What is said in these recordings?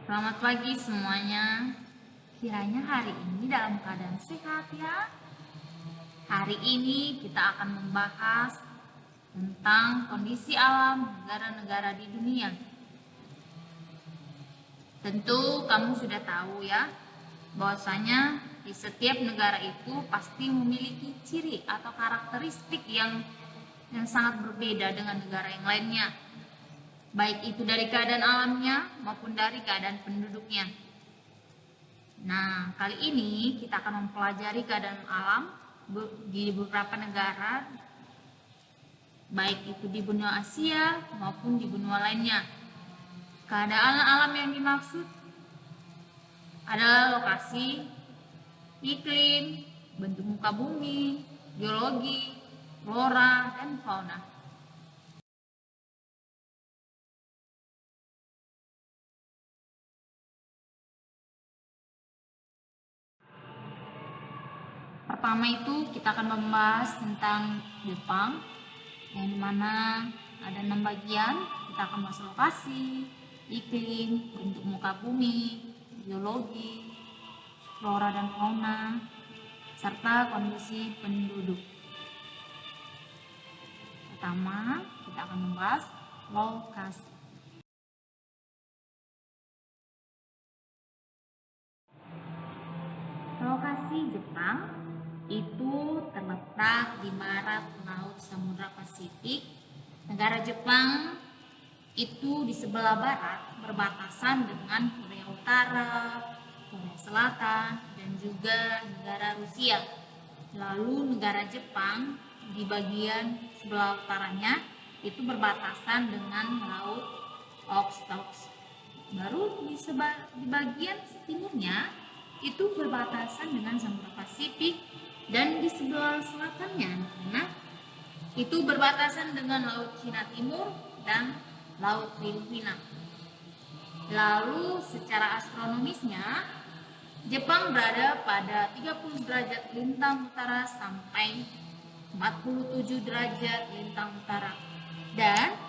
Selamat pagi semuanya. Kiranya hari ini dalam keadaan sehat ya. Hari ini kita akan membahas tentang kondisi alam negara-negara di dunia. Tentu kamu sudah tahu ya, bahwasanya di setiap negara itu pasti memiliki ciri atau karakteristik yang sangat berbeda dengan negara yang lainnya. Baik itu dari keadaan alamnya maupun dari keadaan penduduknya. Nah, kali ini kita akan mempelajari keadaan alam di beberapa negara, baik itu di benua Asia maupun di benua lainnya. Keadaan alam yang dimaksud adalah lokasi, iklim, bentuk muka bumi, geologi, flora, dan fauna. Pertama itu kita akan membahas tentang Jepang, yang dimana ada 6 bagian. Kita akan bahas lokasi, iklim, bentuk muka bumi, geologi, flora dan fauna, serta kondisi penduduk. Pertama, kita akan membahas lokasi. Lokasi Jepang itu terletak di barat laut Samudra Pasifik. Negara Jepang itu di sebelah barat berbatasan dengan Korea Utara, Korea Selatan, dan juga negara Rusia. Lalu negara Jepang di bagian sebelah utaranya itu berbatasan dengan Laut Okhotsk. Baru di bagian timurnya itu berbatasan dengan Samudra Pasifik, dan di sebelah selatannya itu berbatasan dengan Laut Cina Timur dan Laut Filipina. Lalu secara astronomisnya, Jepang berada pada 30 derajat lintang utara sampai 47 derajat lintang utara dan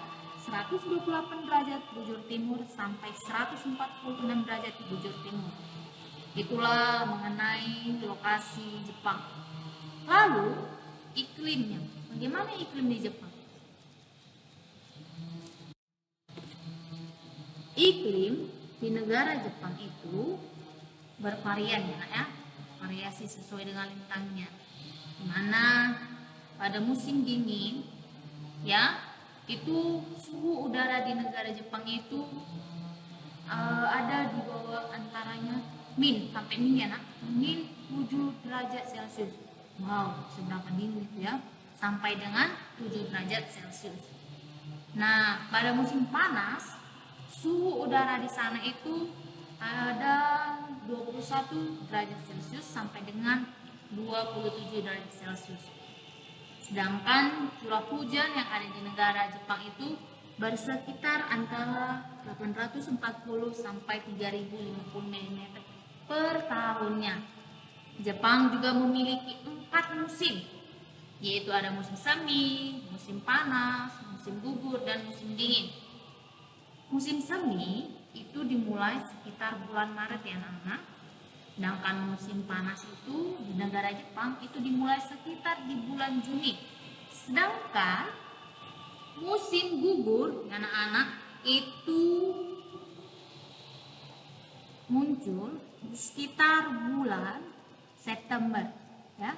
128 derajat bujur timur sampai 146 derajat bujur timur. Itulah mengenai lokasi Jepang. Lalu iklimnya, bagaimana iklim di Jepang? Iklim di negara Jepang itu bervariasi ya, variasi sesuai dengan lintangnya. Dimana pada musim dingin ya, itu suhu udara di negara Jepang itu ada di bawah antaranya min sampai min ya nak, min 7 derajat Celcius. Wow, seberapa dingin itu ya, sampai dengan 7 derajat Celcius. Nah, pada musim panas suhu udara di sana itu ada 21 derajat Celcius sampai dengan 27 derajat Celcius. Sedangkan curah hujan yang ada di negara Jepang itu bersekitar antara 840 sampai 3050 mm per tahunnya. Jepang juga memiliki 4 musim, yaitu ada musim semi, musim panas, musim gugur, dan musim dingin. Musim semi itu dimulai sekitar bulan Maret ya anak-anak. Sedangkan musim panas itu di negara Jepang itu dimulai sekitar di bulan Juni. Sedangkan musim gugur anak-anak itu muncul di sekitar bulan September ya.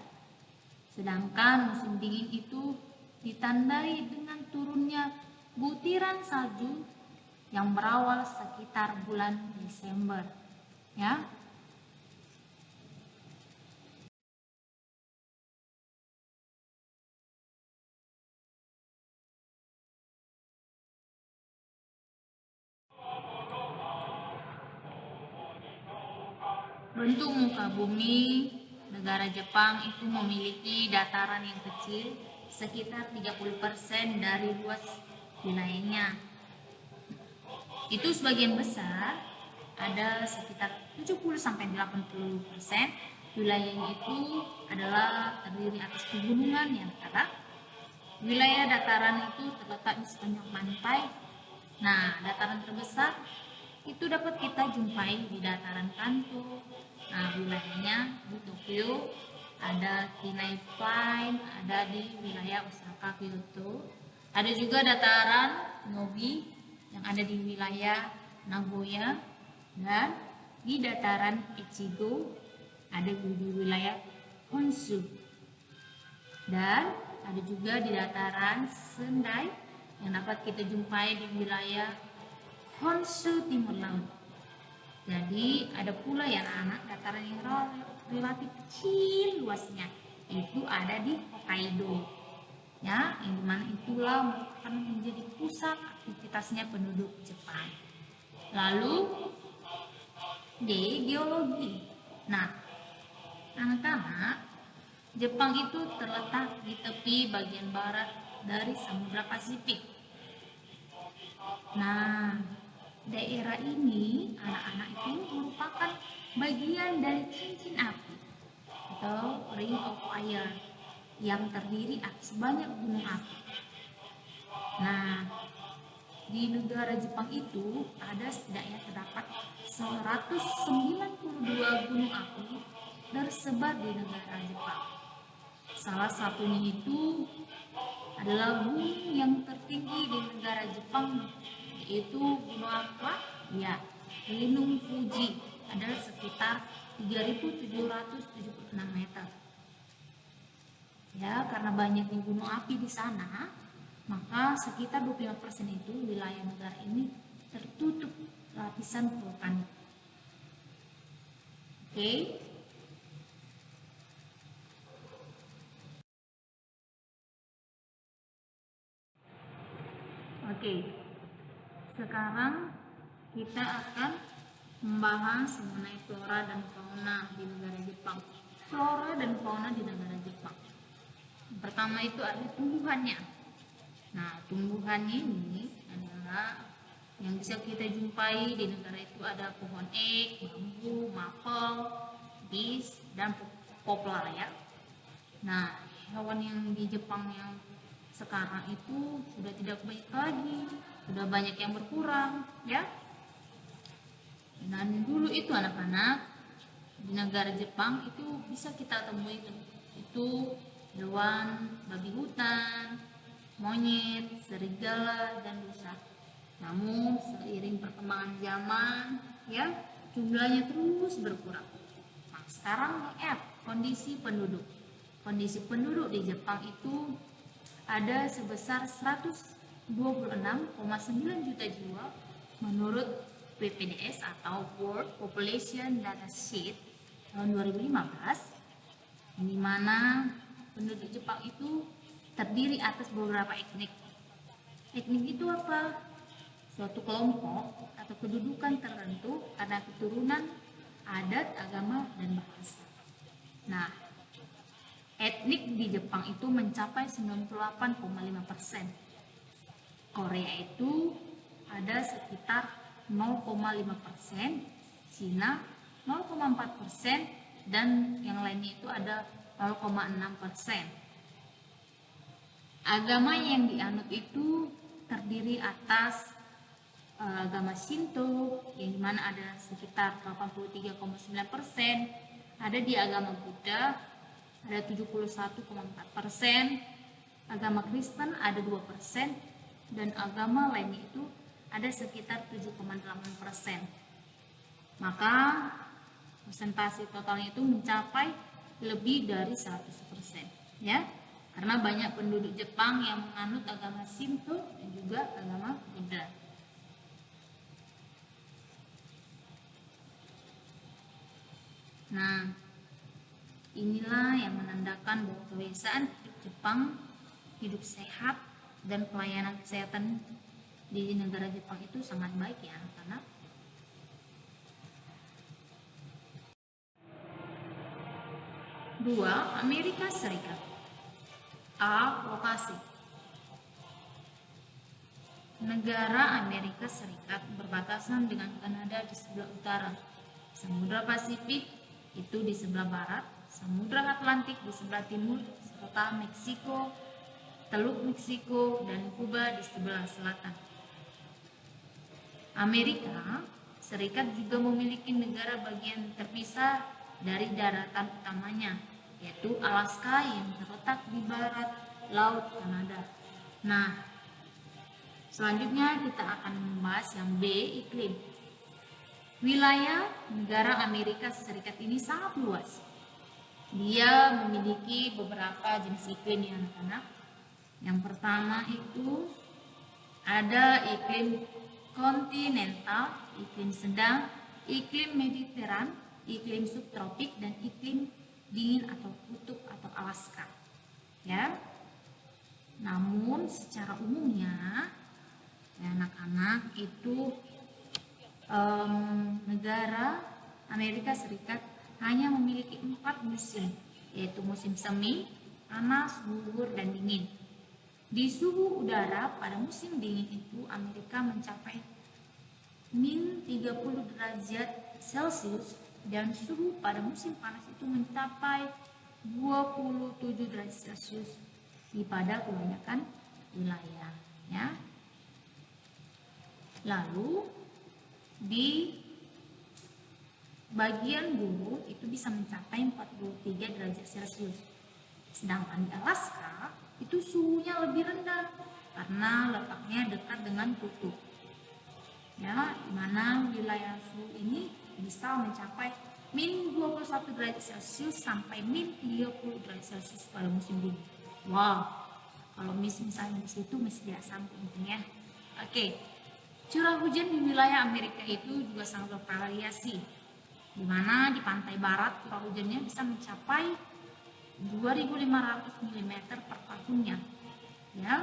Sedangkan musim dingin itu ditandai dengan turunnya butiran salju yang berawal sekitar bulan Desember ya. Bentuk muka bumi negara Jepang itu memiliki dataran yang kecil, sekitar 30% dari luas wilayahnya. Itu sebagian besar, ada sekitar 70-80% wilayahnya itu adalah terdiri atas pegunungan yang datar. Wilayah dataran itu terletak di sepanjang pantai. Nah, dataran terbesar itu dapat kita jumpai di dataran Kanto. Nah, wilayahnya di Tokyo, ada Kinai Plain, ada di wilayah Osaka, Kyoto. Ada juga dataran Nobi yang ada di wilayah Nagoya, dan di dataran Echigo ada di wilayah Honshu. Dan ada juga di dataran Sendai yang dapat kita jumpai di wilayah Honshu Timur Laut. Jadi ada pula ya anak dataran yang relatif kecil luasnya, itu ada di Hokkaido, ya, yang dimana itulah merupakan menjadi pusat aktivitasnya penduduk Jepang. Lalu D, geologi. Nah, anak-anak, Jepang itu terletak di tepi bagian barat dari Samudra Pasifik. Nah, daerah ini anak-anak itu merupakan bagian dari cincin api atau ring of fire yang terdiri atas banyak gunung api. Nah, di negara Jepang itu ada setidaknya terdapat 192 gunung api tersebar di negara Jepang. Salah satunya itu adalah gunung yang tertinggi di negara Jepang, yaitu gunung apa? Ya, Gunung Fuji, ada sekitar 3.776 meter. Ya, karena banyaknya gunung api di sana, maka sekitar 25% itu wilayah negara ini tertutup lapisan vulkanik. Oke. Oke. Sekarang kita akan membahas mengenai flora dan fauna di negara Jepang. Flora dan fauna di negara Jepang. Pertama itu ada tumbuhannya. Nah, tumbuhan ini adalah yang bisa kita jumpai di negara itu ada pohon ek, bambu, maple, bis, dan poplar ya. Nah, hewan yang di Jepang yang sekarang itu sudah tidak banyak lagi, sudah banyak yang berkurang ya. Dan dulu itu anak-anak di negara Jepang itu bisa kita temui itu hewan babi hutan, monyet, serigala, dan rusa. Namun seiring perkembangan zaman ya, jumlahnya terus berkurang. Nah, sekarang kondisi penduduk. Kondisi penduduk di Jepang itu ada sebesar 126,9 juta jiwa menurut PPDS atau World Population Data Sheet tahun 2015, di mana penduduk Jepang itu terdiri atas beberapa etnik. Etnik itu apa? Suatu kelompok atau kedudukan tertentu karena keturunan, adat, agama, dan bahasa. Nah, etnik di Jepang itu mencapai 98,5%. Korea itu ada sekitar 0,5%, Cina 0,4%, dan yang lainnya itu ada 0,6%. Agama yang dianut itu terdiri atas agama Shinto, yang dimana ada sekitar 83,9%, ada di agama Buddha ada 71,4%, agama Kristen ada 2%, dan agama lainnya itu ada sekitar 7,8%. Maka persentase totalnya itu mencapai lebih dari 100%, ya. Karena banyak penduduk Jepang yang menganut agama Shinto dan juga agama Buddha. Nah, inilah yang menandakan bahwa kebiasaan hidup Jepang, hidup sehat, dan pelayanan kesehatan di negara Jepang itu sangat baik ya anak-anak. Dua, Amerika Serikat. A. Lokasi. Negara Amerika Serikat berbatasan dengan Kanada di sebelah utara, Samudra Pasifik itu di sebelah barat, Samudra Atlantik di sebelah timur, serta Meksiko, Teluk Meksiko, dan Kuba di sebelah selatan. Amerika Serikat juga memiliki negara bagian terpisah dari daratan utamanya, yaitu Alaska yang terletak di barat Laut Kanada. Nah, selanjutnya kita akan membahas yang B, iklim. Wilayah negara Amerika Serikat ini sangat luas. Dia memiliki beberapa jenis iklim ya anak-anak. Yang pertama itu ada iklim kontinental, iklim sedang, iklim mediteran, iklim subtropik, dan iklim dingin atau kutub atau Alaska. Ya. Namun secara umumnya ya anak-anak itu negara Amerika Serikat hanya memiliki 4 musim, yaitu musim semi, panas, gugur, dan dingin. Di suhu udara pada musim dingin itu Amerika mencapai min 30 derajat Celcius dan suhu pada musim panas itu mencapai 27 derajat Celcius di pada kebanyakan wilayah ya. Lalu di bagian gurun itu bisa mencapai 43 derajat Celcius. Sedangkan di Alaska itu suhunya lebih rendah karena letaknya dekat dengan kutub. Ya, di mana wilayah suhu ini bisa mencapai min 21 derajat Celcius sampai min 30 derajat Celcius pada musim dingin. Wow, kalau misalnya di situ mesti tidak sampai ya. Oke. Curah hujan di wilayah Amerika itu juga sangat bervariasi, di mana di pantai barat curah hujannya bisa mencapai 2.500 mm per tahunnya, ya.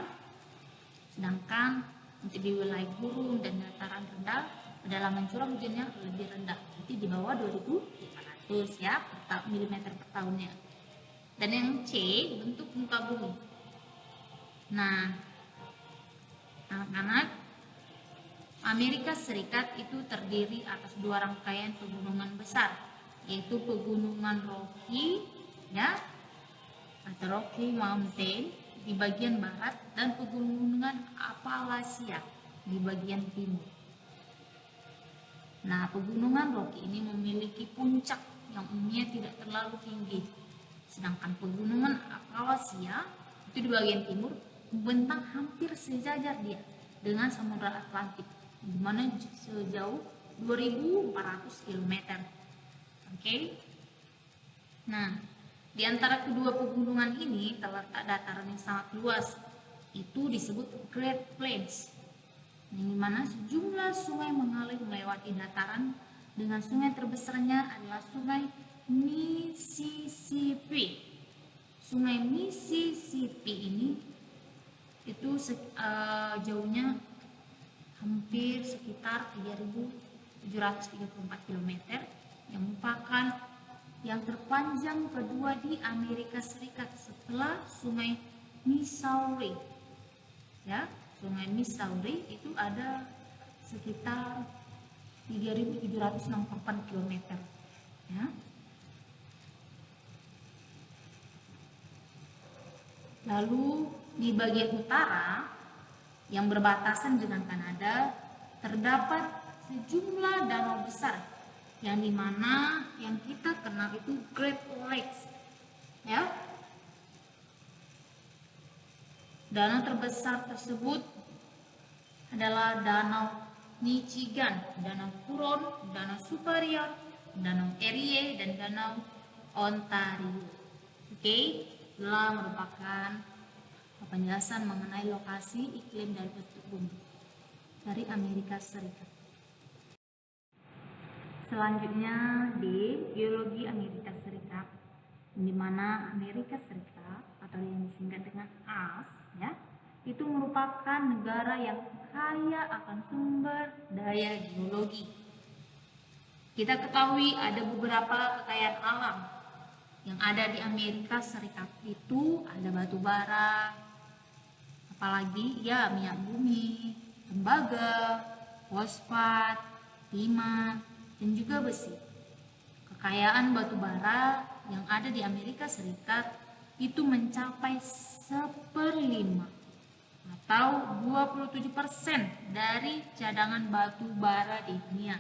Sedangkan untuk di wilayah gurun dan dataran rendah, kedalaman curah hujannya lebih rendah, nanti di bawah 2.500 ya mm per tahunnya. Dan yang C, bentuk muka bumi. Nah, anak-anak, Amerika Serikat itu terdiri atas 2 rangkaian pegunungan besar, yaitu pegunungan Rocky ya atau Rocky Mountain di bagian barat dan pegunungan Appalachia di bagian timur. Nah, pegunungan Rocky ini memiliki puncak yang umumnya tidak terlalu tinggi, sedangkan pegunungan Appalachia itu di bagian timur membentang hampir sejajar dia dengan Samudra Atlantik, di mana sejauh 2.400 km. Oke. Nah, di antara kedua pegunungan ini terletak dataran yang sangat luas, itu disebut Great Plains, di mana sejumlah sungai mengalir melewati dataran, dengan sungai terbesarnya adalah Sungai Mississippi. Sungai Mississippi ini itu jauhnya hampir sekitar 3.734 km, yang merupakan yang terpanjang kedua di Amerika Serikat setelah Sungai Missouri. Ya, Sungai Missouri itu ada sekitar 3.764 km. Ya. Lalu di bagian utara yang berbatasan dengan Kanada terdapat sejumlah danau besar yang dimana yang kita kenal itu Great Lakes ya. Danau terbesar tersebut adalah Danau Michigan, Danau Huron, Danau Superior, Danau Erie, dan Danau Ontario. Oke, itulah merupakan penjelasan mengenai lokasi, iklim, dan bentuk bumi dari Amerika Serikat. Selanjutnya di geologi Amerika Serikat, di mana Amerika Serikat atau yang disingkat dengan AS ya, itu merupakan negara yang kaya akan sumber daya geologi. Kita ketahui ada beberapa kekayaan alam yang ada di Amerika Serikat, itu ada batu bara, apalagi ya minyak bumi, tembaga, fosfat, timah, dan juga besi. Kekayaan batu bara yang ada di Amerika Serikat itu mencapai 1/5 atau 27% dari cadangan batu bara di dunia.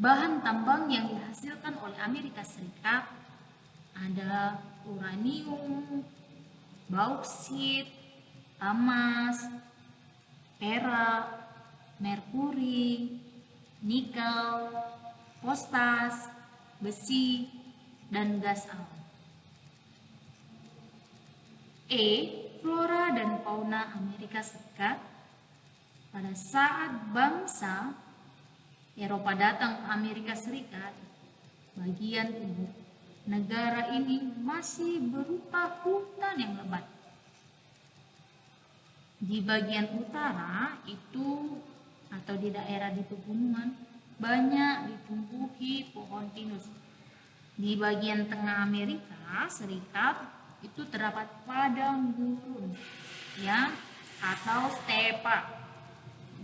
Bahan tambang yang dihasilkan oleh Amerika Serikat ada uranium, bauksit, emas, perak, merkuri, nikel, fosfat, besi, dan gas alam. Flora dan fauna Amerika Serikat. Pada saat bangsa Eropa datang ke Amerika Serikat, bagian timur negara ini masih berupa hutan yang lebat. Di bagian utara itu atau di daerah di pegunungan banyak ditumbuhi pohon pinus. Di bagian tengah Amerika Serikat itu terdapat padang gurun ya atau stepa,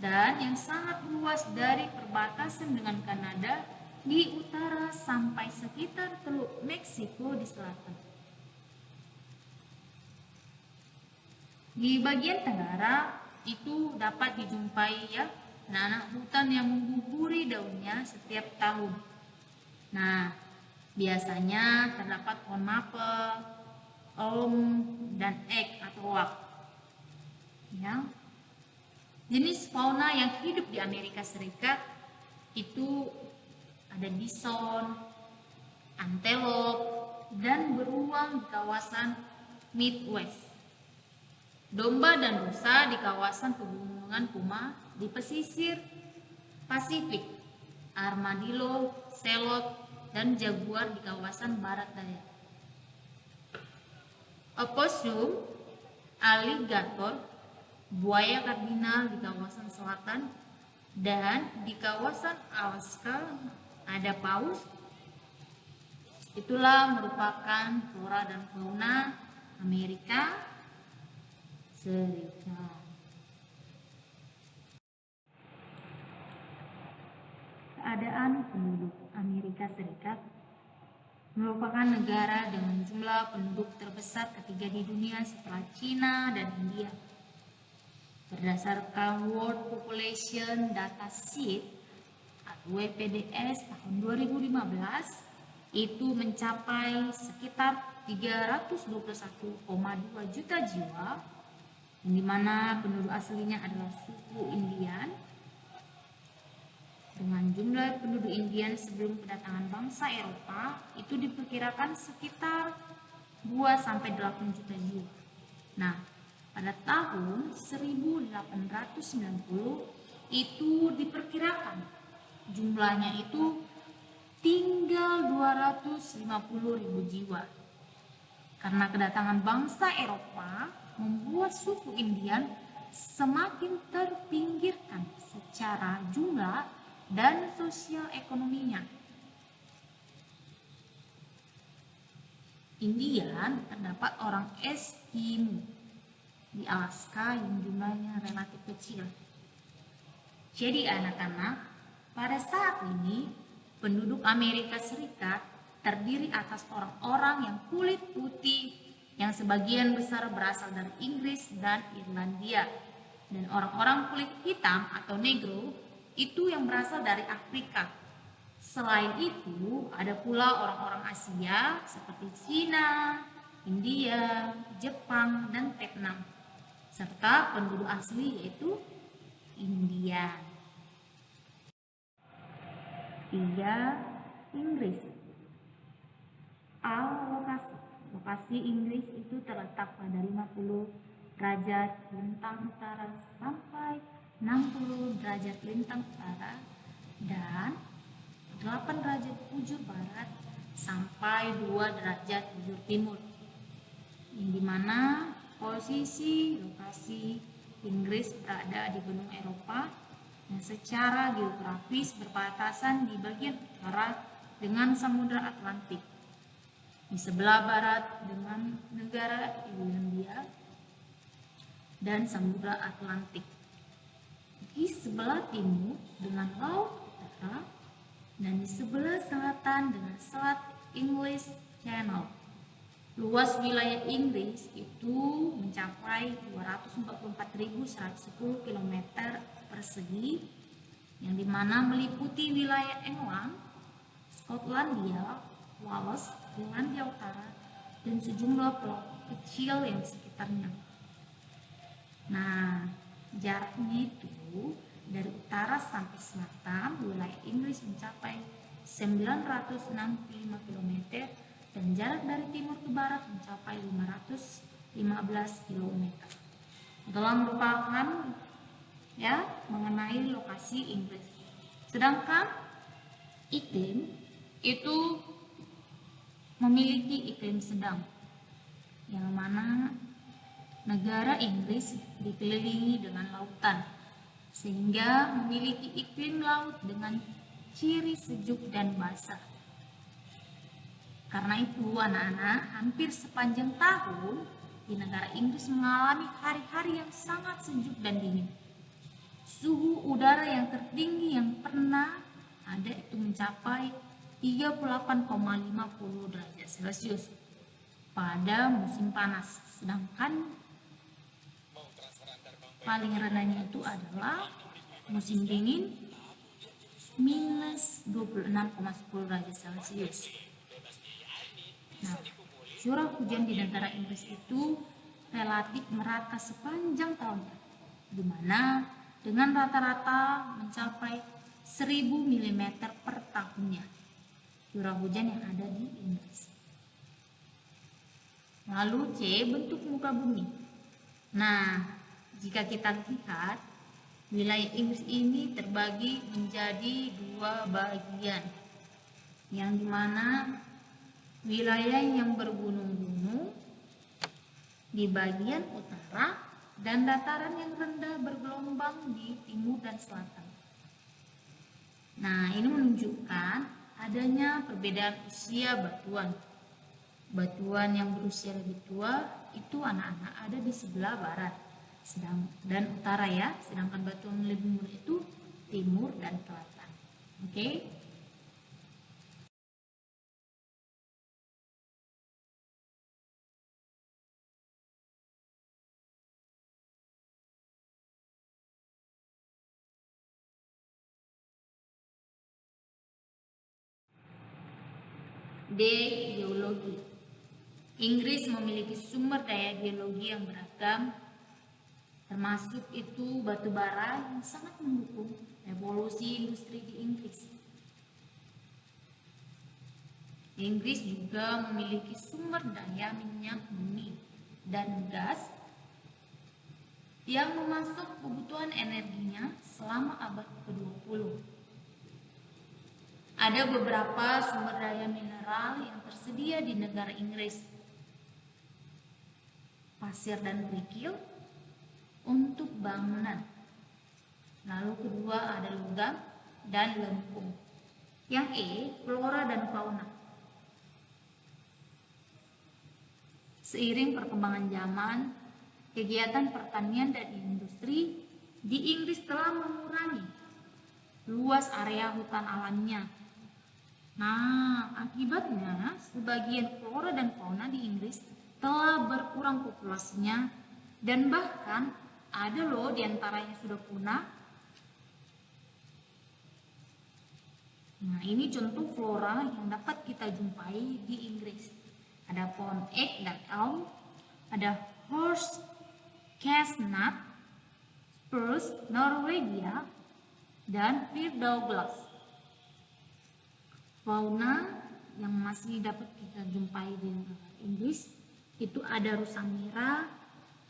dan yang sangat luas dari perbatasan dengan Kanada di utara sampai sekitar Teluk Meksiko di selatan. Di bagian tenggara itu dapat dijumpai ya anak-anak hutan yang mengguguri daunnya setiap tahun. Nah, biasanya terdapat pohon maple, elm, dan ek atau oak. Ya. Jenis fauna yang hidup di Amerika Serikat itu ada bison, antelope, dan beruang di kawasan Midwest. Domba dan rusa di kawasan pegunungan Puma di pesisir Pasifik. Armadillo, selot, dan jaguar di kawasan barat daya. Opossum, aligator, buaya kardinal di kawasan selatan, dan di kawasan Alaska ada paus. Itulah merupakan flora dan fauna Amerika Serikat. Keadaan penduduk Amerika Serikat merupakan negara dengan jumlah penduduk terbesar ketiga di dunia setelah Cina dan India. Berdasarkan World Population Data Sheet atau WPDS tahun 2015, itu mencapai sekitar 321,2 juta jiwa, yang dimana penduduk aslinya adalah suku Indian. Dengan jumlah penduduk Indian sebelum kedatangan bangsa Eropa itu diperkirakan sekitar 2-8 juta jiwa. Nah, pada tahun 1890 itu diperkirakan jumlahnya itu tinggal 250.000 jiwa. Karena kedatangan bangsa Eropa membuat suku Indian semakin terpinggirkan secara jumlah dan sosial ekonominya. Indian terdapat orang Eskimo di Alaska yang jumlahnya relatif kecil. Jadi anak-anak, pada saat ini penduduk Amerika Serikat terdiri atas orang-orang yang kulit putih yang sebagian besar berasal dari Inggris dan Irlandia, dan orang-orang kulit hitam atau negro itu yang berasal dari Afrika. Selain itu, ada pula orang-orang Asia seperti Cina, India, Jepang, dan Vietnam, serta penduduk asli yaitu India. 3. Inggris. Lokasi Inggris itu terletak pada 50 derajat lintang utara sampai 60 derajat lintang utara dan 8 derajat bujur barat sampai 2 derajat bujur timur, yang dimana posisi lokasi Inggris berada di benua Eropa yang secara geografis berbatasan di bagian utara dengan Samudra Atlantik, di sebelah barat dengan negara Irlandia dan Samudra Atlantik, di sebelah timur dengan Laut Utara, dan di sebelah selatan dengan Selat English Channel. Luas wilayah Inggris itu mencapai 244.110 km persegi yang dimana meliputi wilayah England, Skotlandia, Wales, Irlandia Utara, dan sejumlah pulau kecil yang di sekitarnya. Nah, jaraknya itu dari utara sampai selatan wilayah Inggris mencapai 965 km dan jarak dari timur ke barat mencapai 515 km. Telah merupakan mengenai lokasi Inggris. Sedangkan iklim itu memiliki iklim sedang, yang mana negara Inggris dikelilingi dengan lautan, sehingga memiliki iklim laut dengan ciri sejuk dan basah. Karena itu anak-anak, hampir sepanjang tahun di negara Inggris mengalami hari-hari yang sangat sejuk dan dingin. Suhu udara yang tertinggi yang pernah ada itu mencapai 38,50 derajat Celcius pada musim panas. Sedangkan paling rendahnya itu adalah musim dingin minus 26,10 derajat Celcius. Nah, curah hujan di negara Inggris itu relatif merata sepanjang tahunnya, di mana dengan rata-rata mencapai 1000 mm per tahunnya curah hujan yang ada di Inggris. Lalu C, bentuk muka bumi. Nah, jika kita lihat, wilayah Inggris ini terbagi menjadi dua bagian, yang dimana wilayah yang bergunung-gunung di bagian utara dan dataran yang rendah bergelombang di timur dan selatan. Nah, ini menunjukkan adanya perbedaan usia batuan. Batuan yang berusia lebih tua itu anak-anak ada di sebelah barat dan utara ya, sedangkan batuan yang lebih muda itu timur dan selatan. Oke? D. Geologi. Inggris memiliki sumber daya geologi yang beragam, termasuk itu batu bara yang sangat mendukung evolusi industri di Inggris. Inggris juga memiliki sumber daya minyak bumi dan gas yang memasuk kebutuhan energinya selama abad ke-20. Ada beberapa sumber daya mineral yang tersedia di negara Inggris. Pasir dan kerikil untuk bangunan. Lalu kedua ada logam dan lempung. Yang E, flora dan fauna. Seiring perkembangan zaman, kegiatan pertanian dan industri di Inggris telah mengurangi luas area hutan alamnya. Nah, akibatnya sebagian flora dan fauna di Inggris telah berkurang populasinya dan bahkan ada loh diantaranya sudah punah. Nah, ini contoh flora yang dapat kita jumpai di Inggris. Ada pohon ek dan elm, ada horse chestnut, spruce Norwegia, dan fir Douglas. Fauna yang masih dapat kita jumpai di Inggris itu ada rusa merah,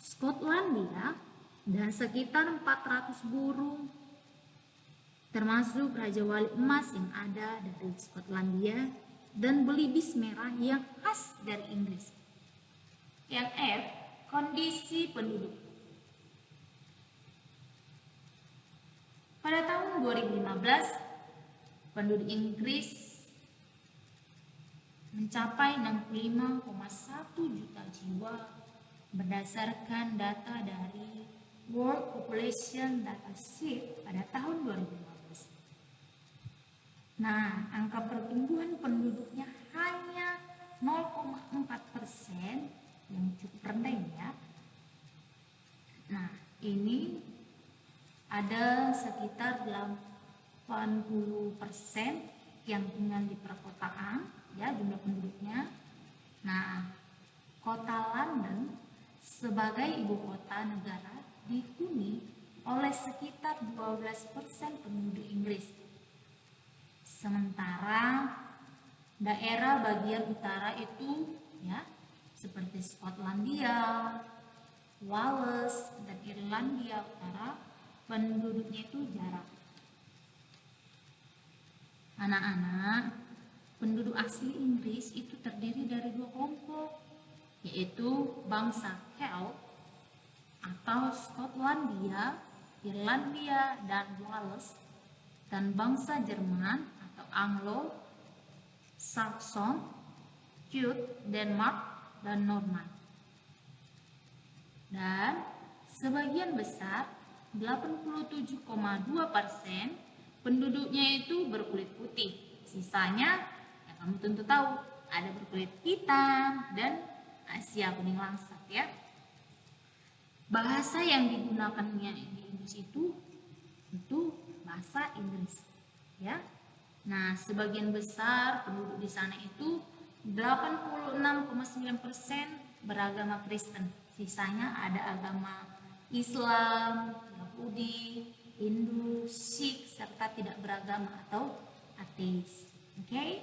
Skotlandia, dan sekitar 400 burung, termasuk Raja Wali Emas yang ada dari Skotlandia dan belibis merah yang khas dari Inggris. Yang F, kondisi penduduk. Pada tahun 2015, penduduk Inggris mencapai 65,1 juta jiwa berdasarkan data dari World Population Datasheet pada tahun 2015. Nah, angka pertumbuhan penduduknya hanya 0,4%, yang cukup rendah ya. Nah, ini ada sekitar 80% yang tinggal di perkotaan, ya jumlah penduduknya. Nah, kota London sebagai ibu kota negara dihuni oleh sekitar 12% penduduk Inggris. Sementara daerah bagian utara itu ya seperti Skotlandia, Wales, dan Irlandia Utara penduduknya itu jarang. Anak-anak, penduduk asli Inggris itu terdiri dari dua kelompok, yaitu bangsa Celt atau Skotlandia, Irlandia, dan Wales, dan bangsa Jerman atau Anglo-Saxon, Jute, Denmark, dan Norman. Dan sebagian besar 87,2% penduduknya itu berkulit putih. Sisanya ya kamu tentu tahu ada berkulit hitam dan Asia kuning langsat ya. Bahasa yang digunakannya di Inggris itu bahasa Inggris ya. Nah, sebagian besar penduduk di sana itu 86,9% beragama Kristen. Sisanya ada agama Islam, Yahudi, Hindu, Sikh, serta tidak beragama atau ateis. Oke?